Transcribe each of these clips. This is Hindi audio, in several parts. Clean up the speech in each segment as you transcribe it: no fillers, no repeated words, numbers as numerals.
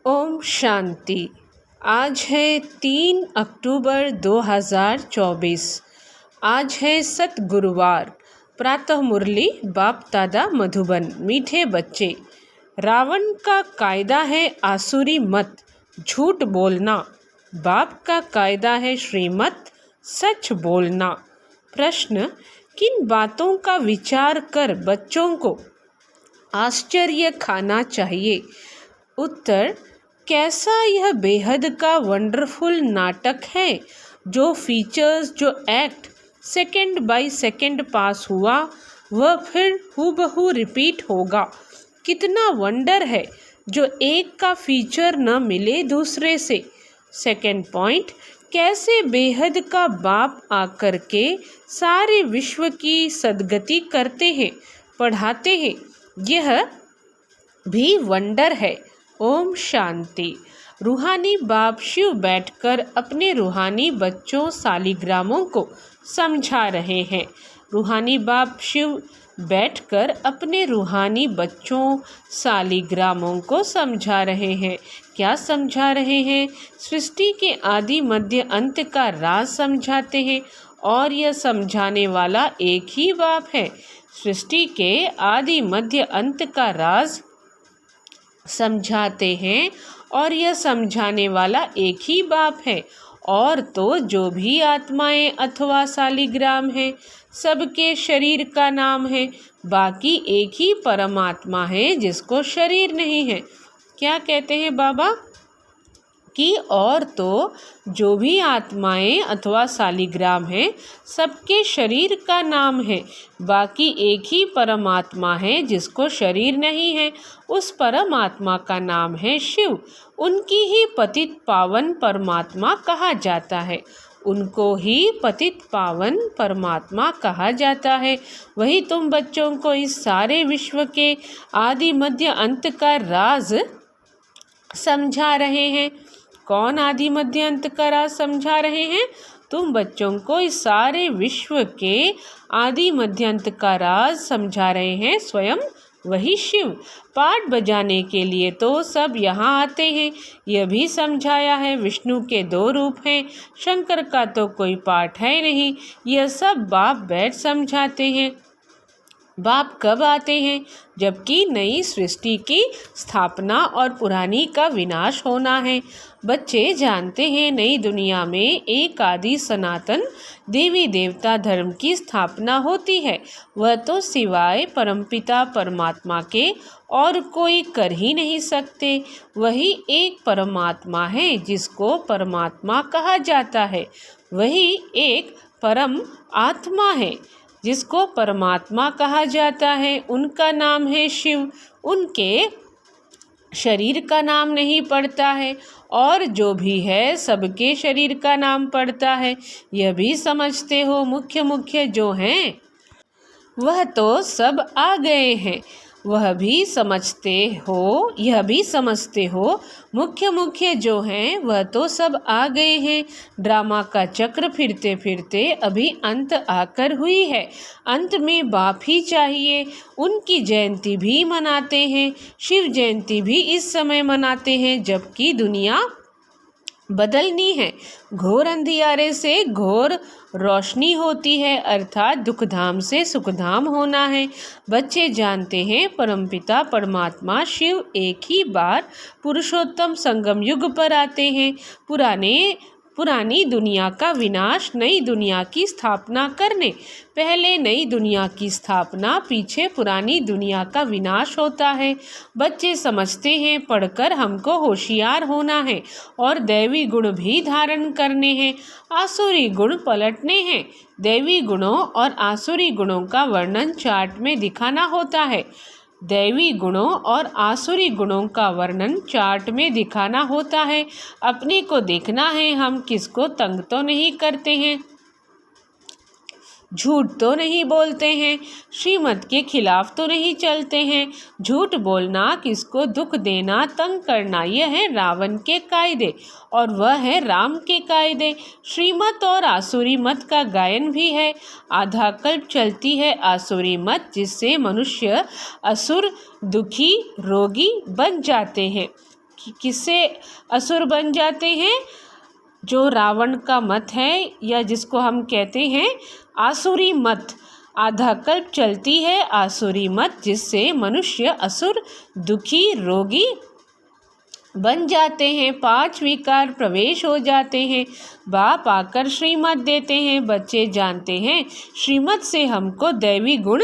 ओम शांति। आज है 3 अक्टूबर 2024। आज है सत गुरुवार। प्रातः मुरली बाप दादा मधुबन। मीठे बच्चे, रावण का कायदा है आसुरी मत, झूठ बोलना। बाप का कायदा है श्रीमत, सच बोलना। प्रश्न, किन बातों का विचार कर बच्चों को आश्चर्य खाना चाहिए? उत्तर, कैसा यह बेहद का वंडरफुल नाटक है। जो फीचर्स, जो एक्ट सेकंड बाय सेकंड पास हुआ वह फिर हूबहू रिपीट होगा। कितना वंडर है जो एक का फीचर न मिले दूसरे से। सेकंड पॉइंट, कैसे बेहद का बाप आकर के सारे विश्व की सद्गति करते हैं, पढ़ाते हैं, यह भी वंडर है। ओम शांति। रूहानी बाप शिव बैठकर अपने रूहानी बच्चों सालिग्रामों को समझा रहे हैं। रूहानी बाप शिव बैठकर अपने रूहानी बच्चों सालिग्रामों को समझा रहे हैं। क्या समझा रहे हैं? सृष्टि के आदि मध्य अंत का राज समझाते हैं और यह समझाने वाला एक ही बाप है। सृष्टि के आदि मध्य अंत का राज समझाते हैं और यह समझाने वाला एक ही बाप है। और तो जो भी आत्माएं अथवा सालिग्राम है, सबके शरीर का नाम है। बाकी एक ही परमात्मा है जिसको शरीर नहीं है। क्या कहते हैं बाबा कि और तो जो भी आत्माएं अथवा सालिग्राम है, सबके शरीर का नाम है। बाकी एक ही परमात्मा है जिसको शरीर नहीं है। उस परमात्मा का नाम है शिव। उनकी ही पतित पावन परमात्मा कहा जाता है। उनको ही पतित पावन परमात्मा कहा जाता है। वही तुम बच्चों को इस सारे विश्व के आदि मध्य अंत का राज समझा रहे हैं। कौन आदि मध्य अंत का राज समझा रहे हैं? तुम बच्चों को इस सारे विश्व के आदि मध्य अंत का राज समझा रहे हैं स्वयं वही शिव। पाठ बजाने के लिए तो सब यहाँ आते हैं। यह भी समझाया है विष्णु के 2 रूप हैं, शंकर का तो कोई पाठ है नहीं। यह सब बाप बैठ समझाते हैं। बाप कब आते हैं? जबकि नई सृष्टि की स्थापना और पुरानी का विनाश होना है। बच्चे जानते हैं नई दुनिया में एक आदि सनातन देवी देवता धर्म की स्थापना होती है। वह तो सिवाय परमपिता परमात्मा के और कोई कर ही नहीं सकते। वही एक परमात्मा है जिसको परमात्मा कहा जाता है। वही एक परम आत्मा है जिसको परमात्मा कहा जाता है। उनका नाम है शिव। उनके शरीर का नाम नहीं पड़ता है और जो भी है सबके शरीर का नाम पड़ता है। यह भी समझते हो मुख्य जो हैं वह तो सब आ गए हैं। वह भी समझते हो, यह भी समझते हो मुख्य जो हैं वह तो सब आ गए हैं। ड्रामा का चक्र फिरते फिरते अभी अंत आकर हुई है। अंत में बाप ही चाहिए। उनकी जयंती भी मनाते हैं। शिव जयंती भी इस समय मनाते हैं जबकि दुनिया बदलनी है। घोर अंधियारे से घोर रोशनी होती है, अर्थात दुखधाम से सुखधाम होना है। बच्चे जानते हैं परमपिता परमात्मा शिव एक ही बार पुरुषोत्तम संगम युग पर आते हैं। पुरानी दुनिया का विनाश, नई दुनिया की स्थापना करने। पहले नई दुनिया की स्थापना, पीछे पुरानी दुनिया का विनाश होता है। बच्चे समझते हैं पढ़कर हमको होशियार होना है और दैवी गुण भी धारण करने हैं, आसुरी गुण पलटने हैं। दैवी गुणों और आसुरी गुणों का वर्णन चार्ट में दिखाना होता है। दैवी गुणों और आसुरी गुणों का वर्णन चार्ट में दिखाना होता है। अपने को देखना है हम किसको तंग तो नहीं करते हैं, झूठ तो नहीं बोलते हैं, श्रीमत के खिलाफ तो नहीं चलते हैं। झूठ बोलना, किसको दुख देना, तंग करना, यह है रावण के कायदे और वह है राम के कायदे। श्रीमत और आसुरी मत का गायन भी है। आधा कल्प चलती है आसुरी मत, जिससे मनुष्य असुर, दुखी, रोगी बन जाते हैं। किससे असुर बन जाते हैं? जो रावण का मत है या जिसको हम कहते हैं आसुरी मत, आधा कल्प चलती है आसुरी मत, जिससे मनुष्य असुर, दुखी, रोगी बन जाते हैं। 5 विकार प्रवेश हो जाते हैं। बाप आकर श्रीमत देते हैं। बच्चे जानते हैं श्रीमत से हमको दैवी गुण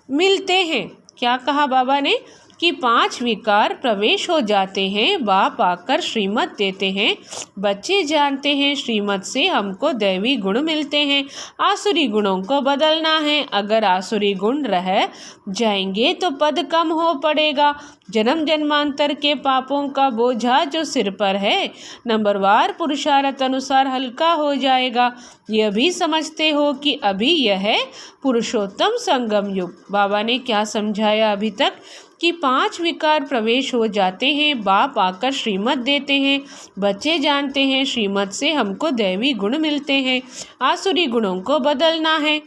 मिलते हैं। क्या कहा बाबा ने कि 5 विकार प्रवेश हो जाते हैं। बाप आकर श्रीमत देते हैं। बच्चे जानते हैं श्रीमत से हमको दैवी गुण मिलते हैं। आसुरी गुणों को बदलना है। अगर आसुरी गुण रह जाएंगे तो पद कम हो पड़ेगा। जन्म जन्मांतर के पापों का बोझा जो सिर पर है नंबरवार पुरुषार्थ अनुसार हल्का हो जाएगा। यह भी समझते हो कि अभी यह है पुरुषोत्तम संगम युग। बाबा ने क्या समझाया अभी तक कि 5 विकार प्रवेश हो जाते हैं। बाप आकर श्रीमत देते हैं। बच्चे जानते हैं श्रीमत से हमको दैवी गुण मिलते हैं। आसुरी गुणों को बदलना है।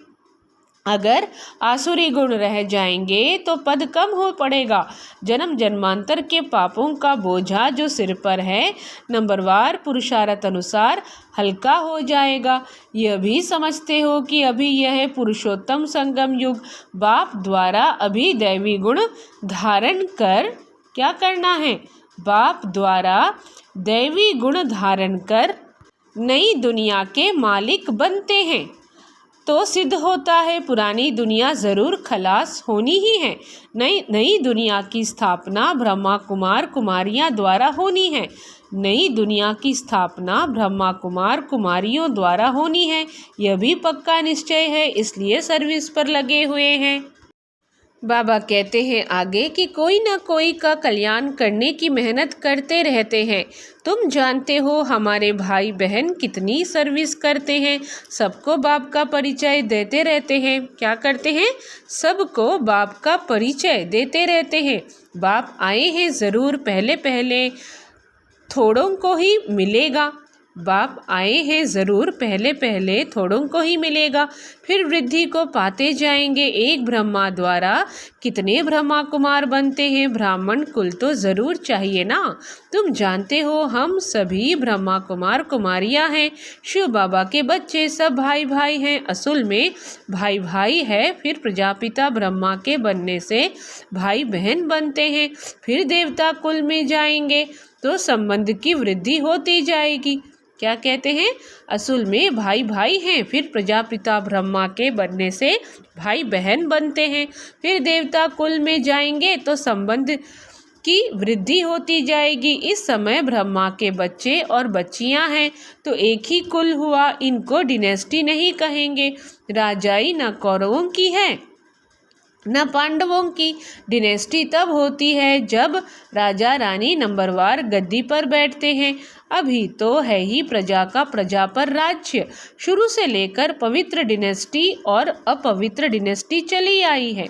अगर आसुरी गुण रह जाएंगे तो पद कम हो पड़ेगा। जन्म जन्मांतर के पापों का बोझा जो सिर पर है नंबरवार पुरुषार्थ अनुसार हल्का हो जाएगा। यह भी समझते हो कि अभी यह है पुरुषोत्तम संगम युग। बाप द्वारा अभी दैवी गुण धारण कर क्या करना है? बाप द्वारा दैवी गुण धारण कर नई दुनिया के मालिक बनते हैं तो सिद्ध होता है पुरानी दुनिया ज़रूर खलास होनी ही है। नई दुनिया की स्थापना ब्रह्मा कुमार कुमारियाँ द्वारा होनी है। नई दुनिया की स्थापना ब्रह्मा कुमार कुमारियों द्वारा होनी है। यह भी पक्का निश्चय है, इसलिए सर्विस पर लगे हुए हैं। बाबा कहते हैं आगे कि कोई ना कोई का कल्याण करने की मेहनत करते रहते हैं। तुम जानते हो हमारे भाई बहन कितनी सर्विस करते हैं। सबको बाप का परिचय देते रहते हैं। क्या करते हैं? सबको बाप का परिचय देते रहते हैं। बाप आए हैं ज़रूर, पहले पहले थोड़ों को ही मिलेगा। बाप आए हैं ज़रूर, पहले पहले थोड़ों को ही मिलेगा, फिर वृद्धि को पाते जाएंगे। एक ब्रह्मा द्वारा कितने ब्रह्मा कुमार बनते हैं? ब्राह्मण कुल तो ज़रूर चाहिए ना। तुम जानते हो हम सभी ब्रह्मा कुमार कुमारियाँ हैं। शिव बाबा के बच्चे सब भाई भाई हैं। असल में भाई भाई है, फिर प्रजापिता ब्रह्मा के बनने से भाई बहन बनते हैं। फिर देवता कुल में जाएंगे तो संबंध की वृद्धि होती जाएगी। क्या कहते हैं? असल में भाई भाई हैं, फिर प्रजापिता ब्रह्मा के बनने से भाई बहन बनते हैं। फिर देवता कुल में जाएंगे तो संबंध की वृद्धि होती जाएगी। इस समय ब्रह्मा के बच्चे और बच्चियां हैं तो एक ही कुल हुआ। इनको डिनेस्टी नहीं कहेंगे। राजाई न कौरवों की है न पांडवों की। डिनेस्टी तब होती है जब राजा रानी नंबरवार गद्दी पर बैठते हैं। अभी तो है ही प्रजा का प्रजा पर राज्य। शुरू से लेकर पवित्र डिनेस्टी और अपवित्र डिनेस्टी चली आई है।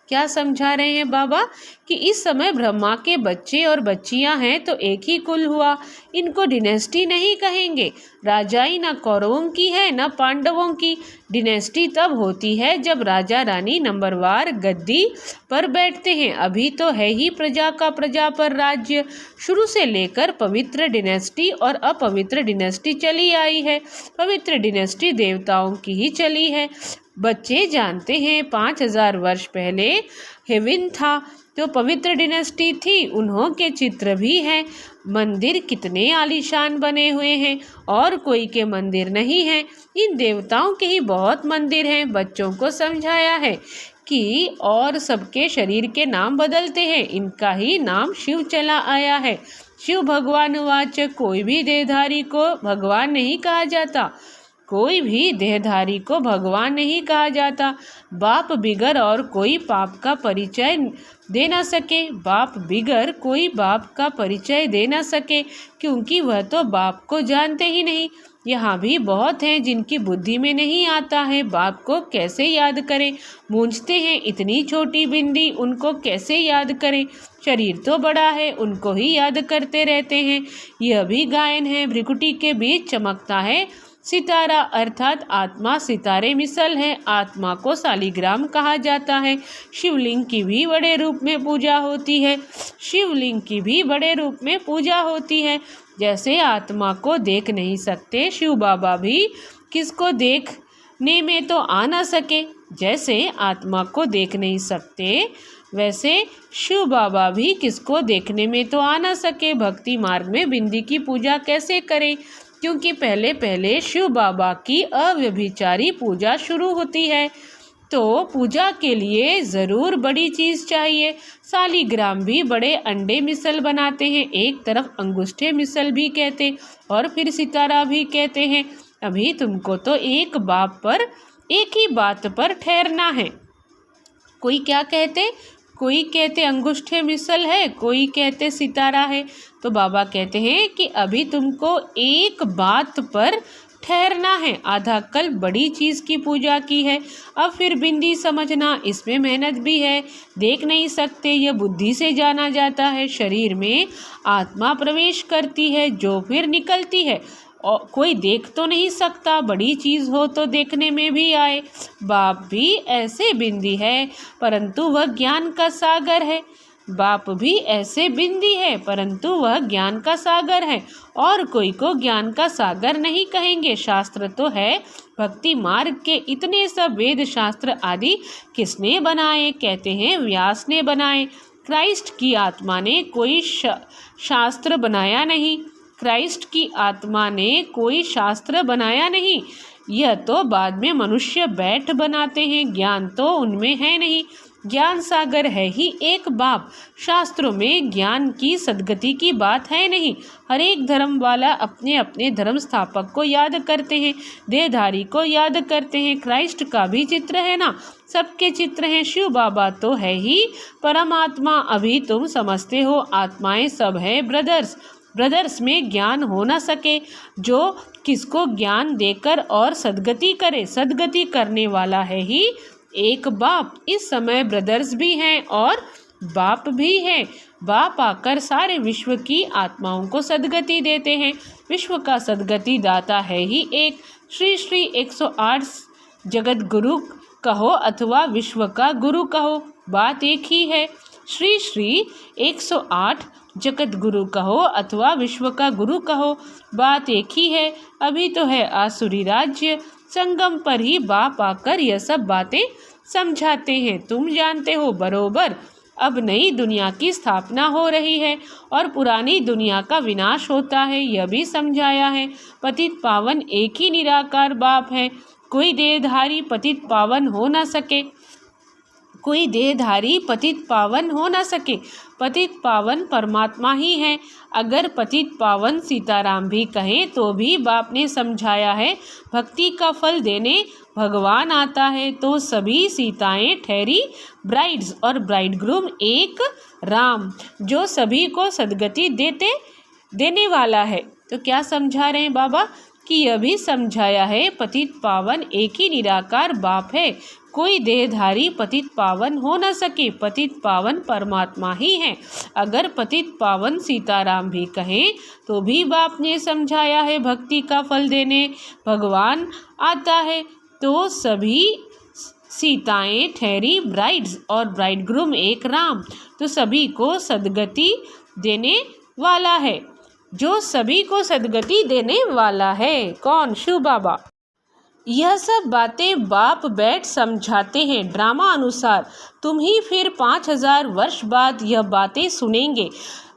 क्या समझा रहे हैं बाबा कि इस समय ब्रह्मा के बच्चे और बच्चियां हैं तो एक ही कुल हुआ। इनको डिनेस्टी नहीं कहेंगे। राजाई न कौरवों की है न पांडवों की। डिनेस्टी तब होती है जब राजा रानी नंबरवार गद्दी पर बैठते हैं। अभी तो है ही प्रजा का प्रजा पर राज्य। शुरू से लेकर पवित्र डिनेस्टी और अपवित्र डिनेस्टी चली आई है। पवित्र डिनेस्टी देवताओं की ही चली है। बच्चे जानते हैं 5000 वर्ष पहले हेवन था तो पवित्र डिनेस्टी थी। उन्हों के चित्र भी हैं। मंदिर कितने आलीशान बने हुए हैं और कोई के मंदिर नहीं हैं। इन देवताओं के ही बहुत मंदिर हैं। बच्चों को समझाया है कि और सबके शरीर के नाम बदलते हैं, इनका ही नाम शिव चला आया है। शिव भगवान वाचक। कोई भी देहधारी को भगवान नहीं कहा जाता। कोई भी देहधारी को भगवान नहीं कहा जाता। बाप बिगर और कोई पाप का परिचय दे ना सके। बाप बिगर कोई बाप का परिचय दे ना सके, क्योंकि वह तो बाप को जानते ही नहीं। यहाँ भी बहुत हैं जिनकी बुद्धि में नहीं आता है बाप को कैसे याद करें। मूंझते हैं इतनी छोटी बिंदी, उनको कैसे याद करें। शरीर तो बड़ा है, उनको ही याद करते रहते हैं। यह भी गायन है। भ्रिकुटी के बीच चमकता है सितारा अर्थात आत्मा सितारे मिसल है। आत्मा को शालिग्राम कहा जाता है। शिवलिंग की भी बड़े रूप में पूजा होती है। शिवलिंग की भी बड़े रूप में पूजा होती है। जैसे आत्मा को देख नहीं सकते, शिव बाबा भी किसको देखने में तो आ ना सके, जैसे आत्मा को देख नहीं सकते वैसे शिव बाबा भी किसको देखने में तो आ ना सके। भक्ति मार्ग में बिंदी की पूजा कैसे करें? क्योंकि पहले पहले शिव बाबा की अव्यभिचारी पूजा शुरू होती है, तो पूजा के लिए ज़रूर बड़ी चीज़ चाहिए। शालिग्राम भी बड़े अंडे मिसल बनाते हैं, एक तरफ अंगूठे मिसल भी कहते और फिर सितारा भी कहते हैं। अभी तुमको तो एक ही बात पर ठहरना है। कोई क्या कहते? कोई कहते अंगूठे मिसल है, कोई कहते सितारा है। तो बाबा कहते हैं कि अभी तुमको एक बात पर ठहरना है। आधा कल बड़ी चीज़ की पूजा की है, अब फिर बिंदी समझना, इसमें मेहनत भी है। देख नहीं सकते, यह बुद्धि से जाना जाता है। शरीर में आत्मा प्रवेश करती है जो फिर निकलती है, और कोई देख तो नहीं सकता, बड़ी चीज़ हो तो देखने में भी आए। बाप भी ऐसे बिंदी है परंतु वह ज्ञान का सागर है। बाप भी ऐसे बिंदी है परंतु वह ज्ञान का सागर है, और कोई को ज्ञान का सागर नहीं कहेंगे। शास्त्र तो है, भक्ति मार्ग के इतने सब वेद शास्त्र आदि किसने बनाए? कहते हैं व्यास ने बनाए। क्राइस्ट की आत्मा ने कोई शास्त्र बनाया नहीं। क्राइस्ट की आत्मा ने कोई शास्त्र बनाया नहीं, यह तो बाद में मनुष्य बैठ बनाते हैं। ज्ञान तो उनमें है नहीं, ज्ञान सागर है ही एक बाप। शास्त्रों में ज्ञान की सद्गति की बात है नहीं। हर एक धर्म वाला अपने अपने धर्म स्थापक को याद करते हैं, देहधारी को याद करते हैं। क्राइस्ट का भी चित्र है ना, सबके चित्र हैं। शिव बाबा तो है ही परमात्मा। अभी तुम समझते हो आत्माएं सब है ब्रदर्स में ज्ञान हो ना सके, जो किसको ज्ञान देकर और सद्गति करे। सद्गति करने वाला है ही एक बाप। इस समय ब्रदर्स भी हैं और बाप भी हैं। बाप आकर सारे विश्व की आत्माओं को सद्गति देते हैं। विश्व का सद्गति दाता है ही एक। श्री श्री 108 जगत गुरु कहो अथवा विश्व का गुरु कहो, बात एक ही है। श्री श्री 108 जगत गुरु कहो अथवा विश्व का गुरु कहो, बात एक ही है। अभी तो है आसुरी राज्य, संगम पर ही बाप आकर यह सब बातें समझाते हैं। तुम जानते हो बरोबर अब नई दुनिया की स्थापना हो रही है और पुरानी दुनिया का विनाश होता है, यह भी समझाया है। पतित पावन एक ही निराकार बाप है, कोई देहधारी पतित पावन हो न सके। कोई देहधारी पतित पावन हो न सके। पतित पावन परमात्मा ही है। अगर पतित पावन सीताराम भी कहें तो भी बाप ने समझाया है, भक्ति का फल देने भगवान आता है, तो सभी सीताएं ठहरी ब्राइड्स और ब्राइडग्रूम एक राम, जो सभी को सद्गति देने वाला है। तो क्या समझा रहे हैं बाबा? कि यह भी समझाया है पतित पावन एक ही निराकार बाप है, कोई देहधारी पतित पावन हो न सके। पतित पावन परमात्मा ही है। अगर पतित पावन सीताराम भी कहें तो भी बाप ने समझाया है, भक्ति का फल देने भगवान आता है, तो सभी सीताएं ठहरी ब्राइड्स और ब्राइडग्रूम एक राम, तो सभी को सद्गति देने वाला है। जो सभी को सद्गति देने वाला है कौन? शिव बाबा। यह सब बातें बाप बैठ समझाते हैं ड्रामा अनुसार। तुम ही फिर 5000 वर्ष बाद यह बातें सुनेंगे।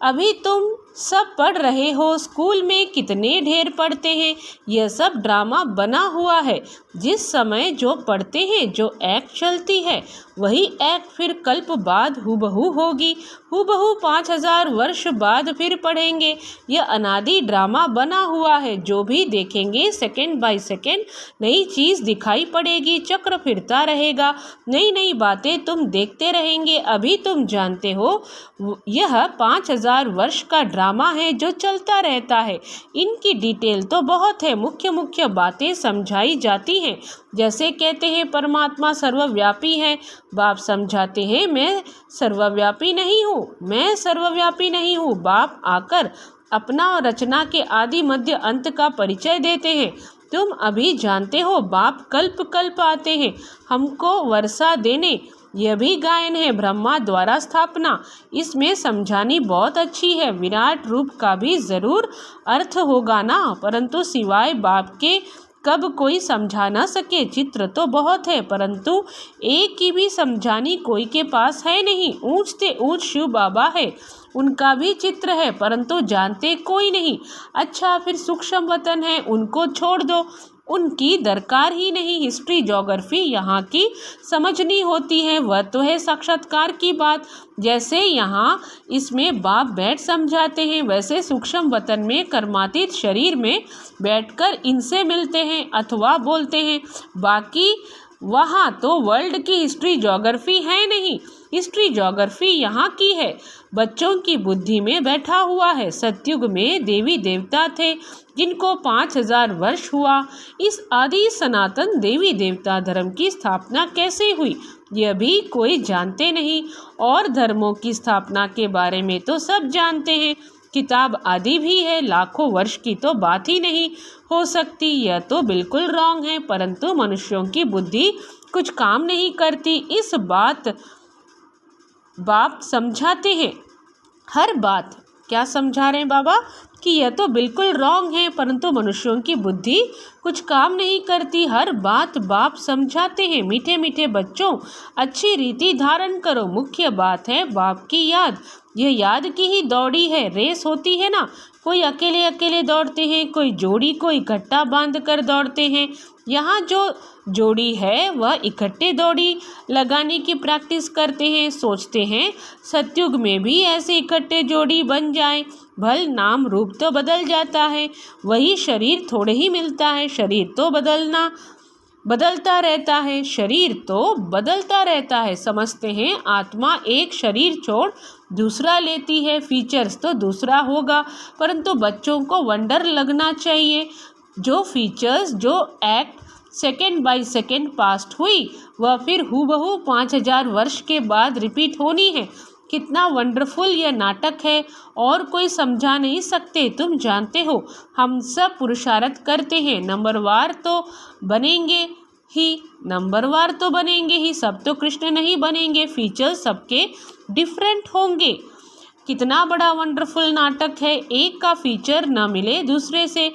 अभी तुम सब पढ़ रहे हो, स्कूल में कितने ढेर पढ़ते हैं। यह सब ड्रामा बना हुआ है। जिस समय जो पढ़ते हैं, जो एक्ट चलती है, वही एक्ट फिर कल्प बाद हुबहू होगी। हुबहू 5000 वर्ष बाद फिर पढ़ेंगे। यह अनादि ड्रामा बना हुआ है। जो भी देखेंगे सेकंड बाय सेकंड नई चीज़ दिखाई पड़ेगी, चक्र फिरता रहेगा, नई नई बातें तुम देखते रहेंगे। अभी तुम जानते हो यह 5000 वर्ष का ड्रामा है जो चलता रहता है। इनकी डिटेल तो बहुत है, मुख्य मुख्य बातें समझाई जाती हैं। जैसे कहते हैं परमात्मा सर्वव्यापी है, बाप समझाते हैं मैं सर्वव्यापी नहीं हूँ, मैं सर्वव्यापी नहीं हूँ। बाप आकर अपना और रचना के आदि मध्य अंत का परिचय देते हैं। तुम अभी जानते हो बाप कल्प कल्प आते हैं हमको वर्षा देने। यह भी गायन है ब्रह्मा द्वारा स्थापना। इसमें समझानी बहुत अच्छी है। विराट रूप का भी जरूर अर्थ होगा ना, परंतु सिवाय बाप के कब कोई समझा न सके। चित्र तो बहुत है परंतु एक की भी समझानी कोई के पास है नहीं। ऊंच से ऊंच शिव बाबा है, उनका भी चित्र है परंतु जानते कोई नहीं। अच्छा फिर सूक्ष्म वतन है, उनको छोड़ दो, उनकी दरकार ही नहीं। हिस्ट्री ज्योग्राफी यहाँ की समझनी होती है, वह तो है साक्षात्कार की बात। जैसे यहाँ इसमें बाप बैठ समझाते हैं, वैसे सूक्ष्म वतन में कर्मातीत शरीर में बैठकर इनसे मिलते हैं अथवा बोलते हैं। बाकी वहाँ तो वर्ल्ड की हिस्ट्री ज्योग्राफी है नहीं, हिस्ट्री ज्योग्राफी यहाँ की है, बच्चों की बुद्धि में बैठा हुआ है। सतयुग में देवी देवता थे जिनको 5000 वर्ष हुआ। इस आदि सनातन देवी देवता धर्म की स्थापना कैसे हुई यह भी कोई जानते नहीं, और धर्मों की स्थापना के बारे में तो सब जानते हैं। किताब आदि भी है, लाखों वर्ष की तो बात ही नहीं हो सकती। यह तो बिल्कुल रॉन्ग है, परंतु मनुष्यों की बुद्धि कुछ काम नहीं करती। इस बाप समझाते हैं हर बात। क्या समझा रहे हैं बाबा कि यह तो बिल्कुल रॉन्ग है परंतु मनुष्यों की बुद्धि कुछ काम नहीं करती। हर बात बाप समझाते हैं। मीठे मीठे बच्चों अच्छी रीति धारण करो। मुख्य बात है बाप की याद। यह याद की ही दौड़ी है, रेस होती है ना, कोई अकेले अकेले दौड़ते हैं, कोई जोड़ी को इकट्ठा बांध कर दौड़ते हैं। यहाँ जो जोड़ी है वह इकट्ठे दौड़ी लगाने की प्रैक्टिस करते हैं। सोचते हैं सतयुग में भी ऐसे इकट्ठे जोड़ी बन जाए। भल नाम रूप तो बदल जाता है, वही शरीर थोड़े ही मिलता है। शरीर तो बदलता रहता है, शरीर तो बदलता रहता है। समझते हैं आत्मा एक शरीर छोड़ दूसरा लेती है, फीचर्स तो दूसरा होगा, परंतु बच्चों को वंडर लगना चाहिए। जो फीचर्स जो act second by second past हुई वह फिर हूबहू 5000 वर्ष के बाद रिपीट होनी है। कितना वंडरफुल यह नाटक है, और कोई समझा नहीं सकते। तुम जानते हो हम सब पुरुषार्थ करते हैं, नंबरवार तो बनेंगे ही, सब तो कृष्ण नहीं बनेंगे। फीचर्स सबके डिफरेंट होंगे। कितना बड़ा वंडरफुल नाटक है, एक का फीचर न मिले दूसरे से,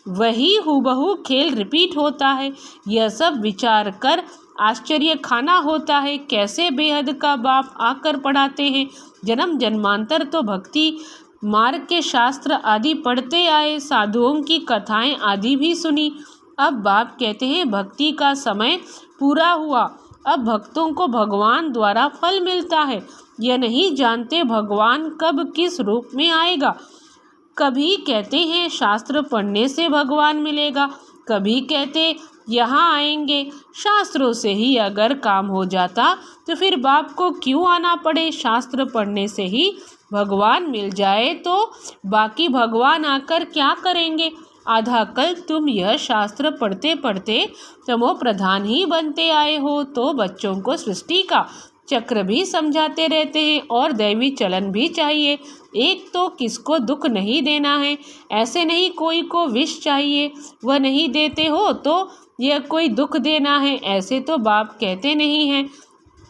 वही हूबहू खेल रिपीट होता है। यह सब विचार कर आश्चर्य खाना होता है। कैसे बेहद का बाप आकर पढ़ाते हैं। जन्म जन्मांतर तो भक्ति मार्ग के शास्त्र आदि पढ़ते आए, साधुओं की कथाएं आदि भी सुनी। अब बाप कहते हैं भक्ति का समय पूरा हुआ, अब भक्तों को भगवान द्वारा फल मिलता है। यह नहीं जानते भगवान कब किस रूप में आएगा। कभी कहते हैं शास्त्र पढ़ने से भगवान मिलेगा, कभी कहते यहाँ आएंगे। शास्त्रों से ही अगर काम हो जाता तो फिर बाप को क्यों आना पड़े। शास्त्र पढ़ने से ही भगवान मिल जाए तो बाकी भगवान आकर क्या करेंगे। आधा कल तुम यह शास्त्र पढ़ते पढ़ते तमो प्रधान ही बनते आए हो, तो बच्चों को सृष्टि का चक्र भी समझाते रहते हैं और दैवी चलन भी चाहिए। एक तो किसको दुख नहीं देना है, ऐसे नहीं कोई को विष चाहिए वह नहीं देते हो तो यह कोई दुख देना है, ऐसे तो बाप कहते नहीं हैं।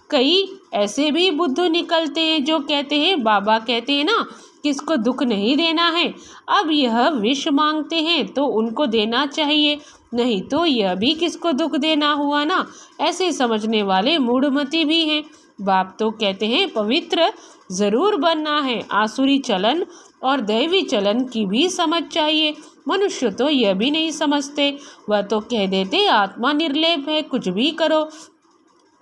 कई ऐसे भी बुद्धू निकलते हैं जो कहते हैं बाबा कहते हैं ना किसको दुख नहीं देना है, अब यह विष मांगते हैं तो उनको देना चाहिए, नहीं तो यह भी किसको दुख देना हुआ ना। ऐसे समझने वाले मूढ़मती भी हैं। बाप तो कहते हैं पवित्र जरूर बनना है, आसुरी चलन और दैवी चलन की भी समझ चाहिए। मनुष्य तो यह भी नहीं समझते, वह तो कह देते आत्मा निर्लेप है, कुछ भी करो,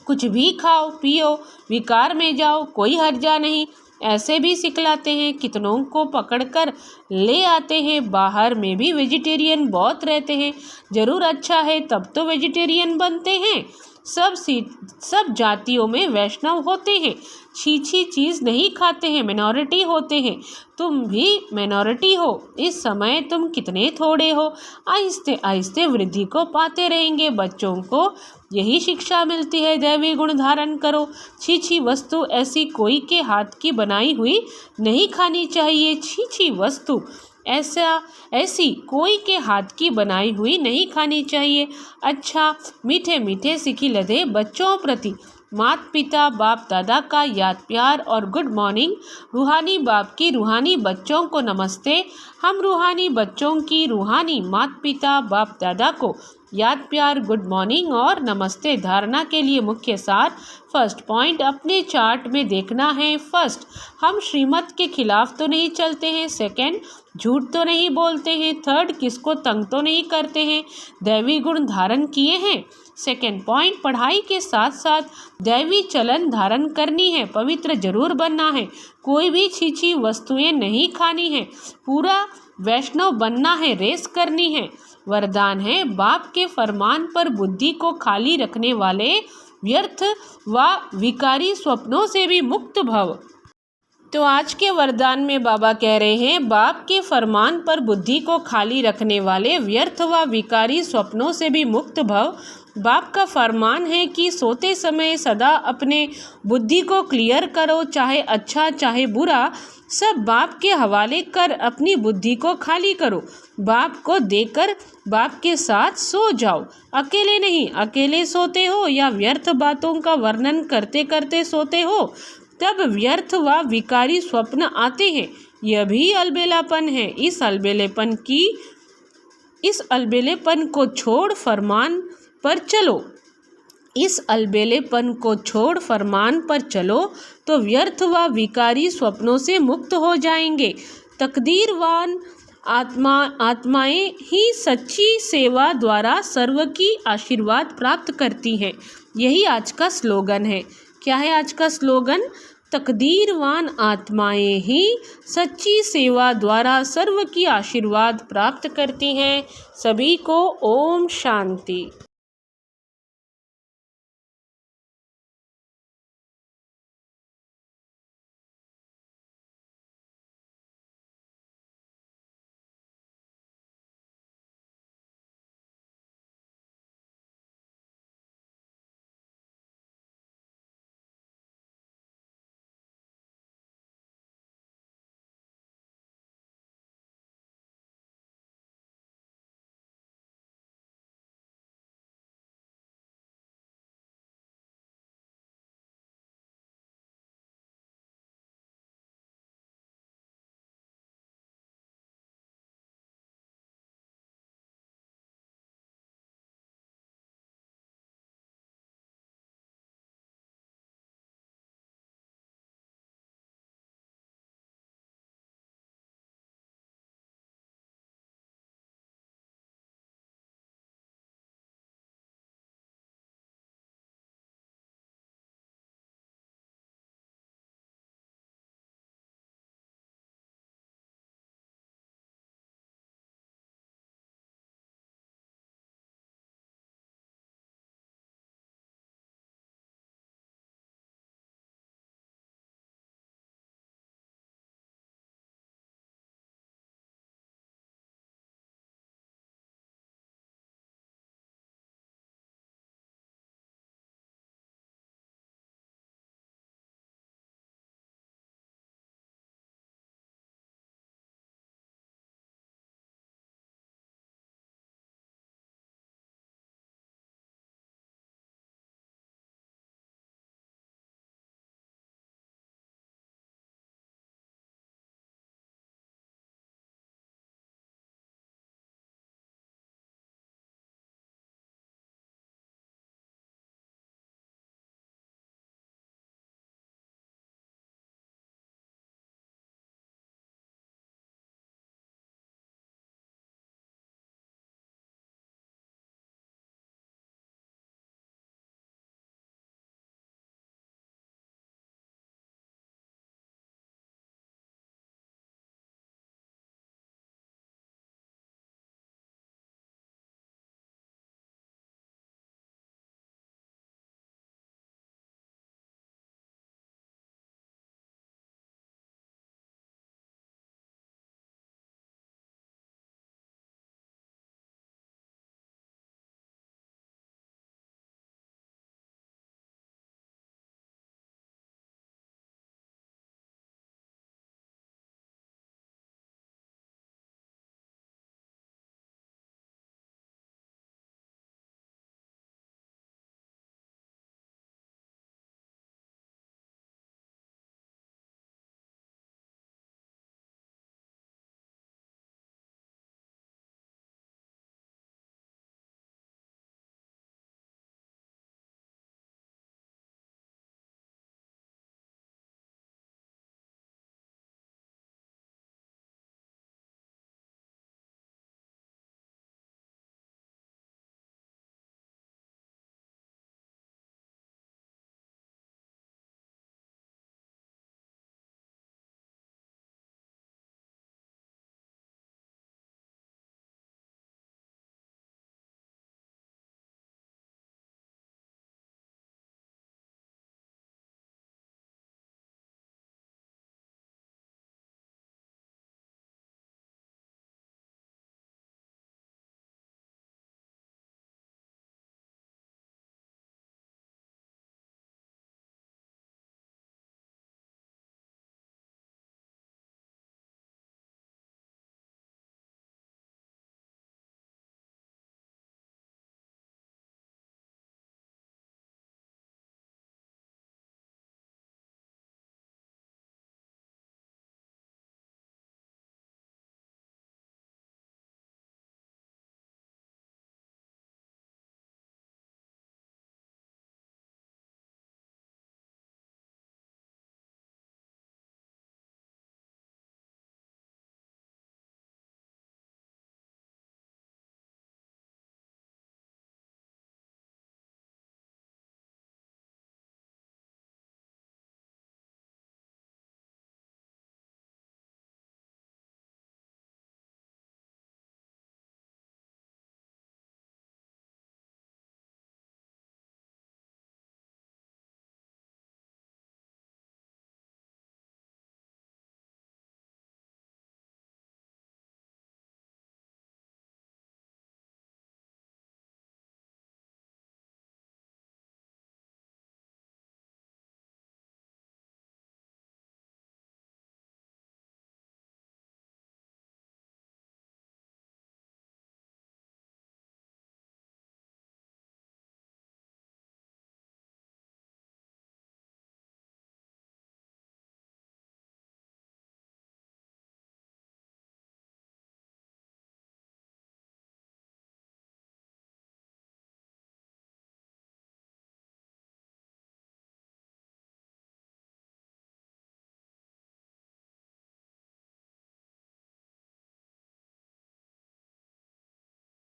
कुछ भी खाओ पियो, विकार में जाओ, कोई हर्जा नहीं, ऐसे भी सिखलाते हैं। कितनों को पकड़कर ले आते हैं। बाहर में भी वेजिटेरियन बहुत रहते हैं, जरूर अच्छा है तब तो वेजिटेरियन बनते हैं। सब जातियों में वैष्णव होते हैं, छीछी चीज़ नहीं खाते हैं, मिनॉरिटी होते हैं, तुम भी मिनॉरिटी हो। इस समय तुम कितने थोड़े हो, आहिस्ते आहिस्ते वृद्धि को पाते रहेंगे। बच्चों को यही शिक्षा मिलती है, दैवी गुण धारण करो। छीछी वस्तु ऐसी कोई के हाथ की बनाई हुई नहीं खानी चाहिए। छीछी वस्तु ऐसी कोई के हाथ की बनाई हुई नहीं खानी चाहिए। अच्छा, मीठे मीठे सिखी लदे बच्चों प्रति माता पिता बाप दादा का याद प्यार और गुड मॉर्निंग। रूहानी बाप की रूहानी बच्चों को नमस्ते। हम रूहानी बच्चों की रूहानी माता पिता बाप दादा को याद प्यार गुड मॉर्निंग और नमस्ते। धारणा के लिए मुख्य सार। फर्स्ट पॉइंट अपने चार्ट में देखना है। फर्स्ट, हम श्रीमत के खिलाफ तो नहीं चलते हैं। सेकंड, झूठ तो नहीं बोलते हैं। थर्ड, किसको तंग तो नहीं करते हैं। दैवी गुण धारण किए हैं। सेकंड पॉइंट, पढ़ाई के साथ साथ दैवी चलन धारण करनी है। पवित्र जरूर बनना है। कोई भी छीछी वस्तुएं नहीं खानी है। पूरा वैष्णव बनना है। रेस करनी है। वरदान है, बाप के फरमान पर बुद्धि को खाली रखने वाले व्यर्थ व विकारी स्वप्नों से भी मुक्त भव। तो आज के वरदान में बाबा कह रहे हैं, बाप के फरमान पर बुद्धि को खाली रखने वाले व्यर्थ व विकारी स्वप्नों से भी मुक्त भव। बाप का फरमान है कि सोते समय सदा अपने बुद्धि को क्लियर करो, चाहे अच्छा चाहे बुरा सब बाप के हवाले कर अपनी बुद्धि को खाली करो। बाप को देकर बाप के साथ सो जाओ। अकेले नहीं, अकेले सोते हो या व्यर्थ बातों का वर्णन करते करते सोते हो तब व्यर्थ व विकारी स्वप्न आते हैं। यह भी अलबेलापन है। इस अलबेलेपन को छोड़ फरमान पर चलो। इस अलबेलेपन को छोड़ फरमान पर चलो तो व्यर्थ व विकारी स्वप्नों से मुक्त हो जाएंगे। तकदीरवान आत्माएं ही सच्ची सेवा द्वारा सर्व की आशीर्वाद प्राप्त करती हैं। यही आज का स्लोगन है। क्या है आज का स्लोगन? तकदीरवान आत्माएं ही सच्ची सेवा द्वारा सर्व की आशीर्वाद प्राप्त करती हैं। सभी को ओम शांति।